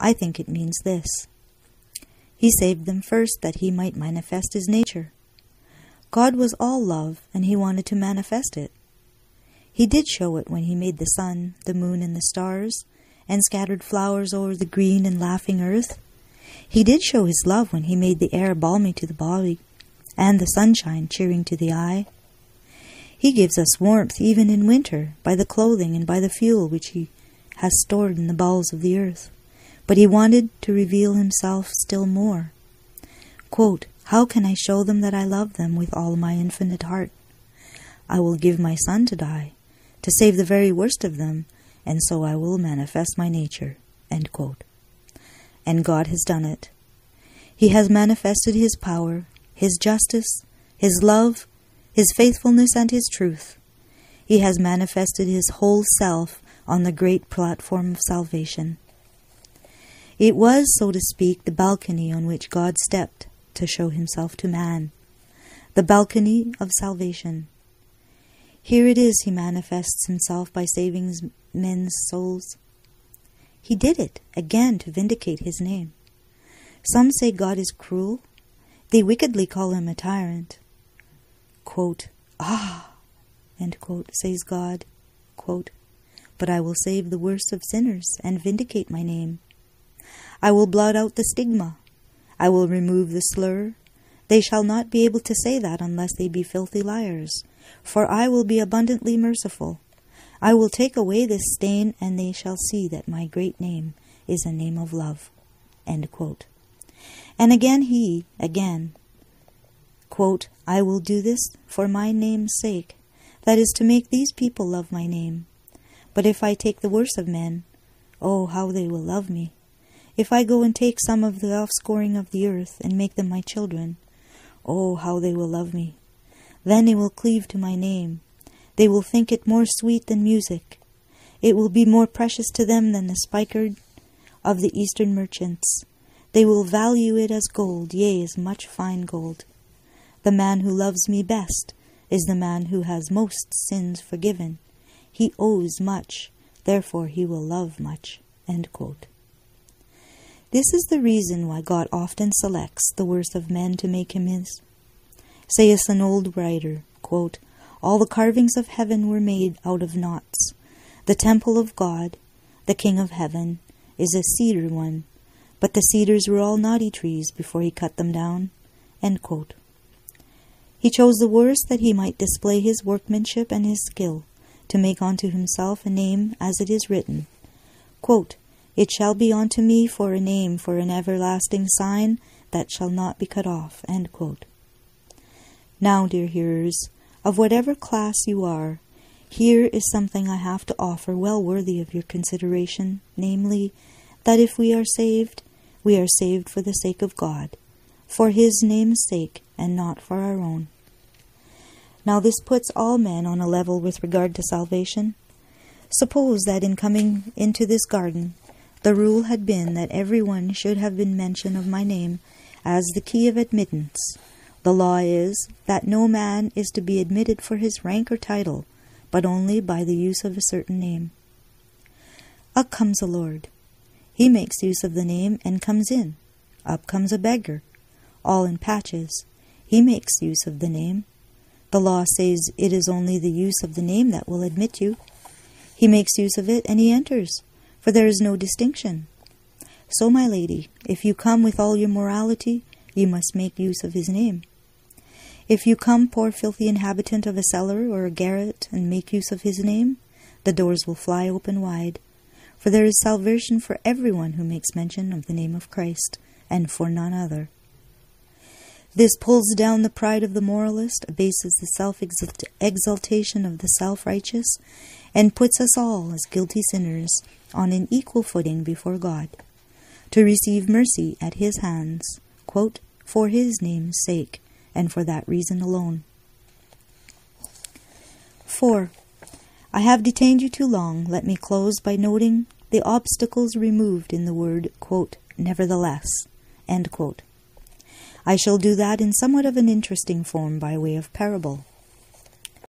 I think it means this. He saved them first that he might manifest his nature. God was all love, and he wanted to manifest it. He did show it when he made the sun, the moon, and the stars, and scattered flowers over the green and laughing earth. He did show his love when he made the air balmy to the body, and the sunshine cheering to the eye. He gives us warmth even in winter by the clothing and by the fuel which he has stored in the bowels of the earth. But he wanted to reveal himself still more. Quote, "How can I show them that I love them with all my infinite heart? I will give my son to die, to save the very worst of them, and so I will manifest my nature." End quote. And God has done it. He has manifested his power, his justice, his love, his faithfulness, and his truth. He has manifested his whole self on the great platform of salvation. It was, so to speak, the balcony on which God stepped to show himself to man, the balcony of salvation. Here it is he manifests himself by saving men's souls. He did it, again, to vindicate his name. Some say God is cruel. They wickedly call him a tyrant. Quote, "Ah," end quote, says God, quote, "but I will save the worst of sinners and vindicate my name. I will blot out the stigma. I will remove the slur. They shall not be able to say that unless they be filthy liars. For I will be abundantly merciful. I will take away this stain, and they shall see that my great name is a name of love." End quote. And again, quote, "I will do this for my name's sake, that is to make these people love my name. But if I take the worst of men, oh, how they will love me. If I go and take some of the offscouring of the earth and make them my children, oh, how they will love me. Then they will cleave to my name. They will think it more sweet than music. It will be more precious to them than the spikenard of the eastern merchants. They will value it as gold, yea, as much fine gold. The man who loves me best is the man who has most sins forgiven. He owes much, therefore he will love much." End quote. This is the reason why God often selects the worst of men to make him his. Saith an old writer, quote, "All the carvings of heaven were made out of knots. The temple of God, the King of heaven, is a cedar one, but the cedars were all knotty trees before he cut them down." End quote. He chose the worst that he might display his workmanship and his skill, to make unto himself a name, as it is written, quote, "It shall be unto me for a name, for an everlasting sign that shall not be cut off." End quote. Now, dear hearers, of whatever class you are, here is something I have to offer well worthy of your consideration, namely, that if we are saved for the sake of God, for his name's sake, and not for our own. Now this puts all men on a level with regard to salvation. Suppose that in coming into this garden, the rule had been that everyone should have been mention of my name as the key of admittance. The law is that no man is to be admitted for his rank or title, but only by the use of a certain name. Up comes a lord. He makes use of the name and comes in. Up comes a beggar, all in patches. He makes use of the name. The law says it is only the use of the name that will admit you. He makes use of it and he enters, for there is no distinction. So, my lady, if you come with all your morality, you must make use of his name. If you come, poor filthy inhabitant of a cellar or a garret, and make use of his name, the doors will fly open wide, for there is salvation for everyone who makes mention of the name of Christ, and for none other. This pulls down the pride of the moralist, abases the self-exaltation of the self-righteous, and puts us all, as guilty sinners, on an equal footing before God, to receive mercy at his hands, quote, "for his name's sake, and for that reason alone." 4. I have detained you too long. Let me close by noting the obstacles removed in the word, quote, "nevertheless," end quote. I shall do that in somewhat of an interesting form by way of parable.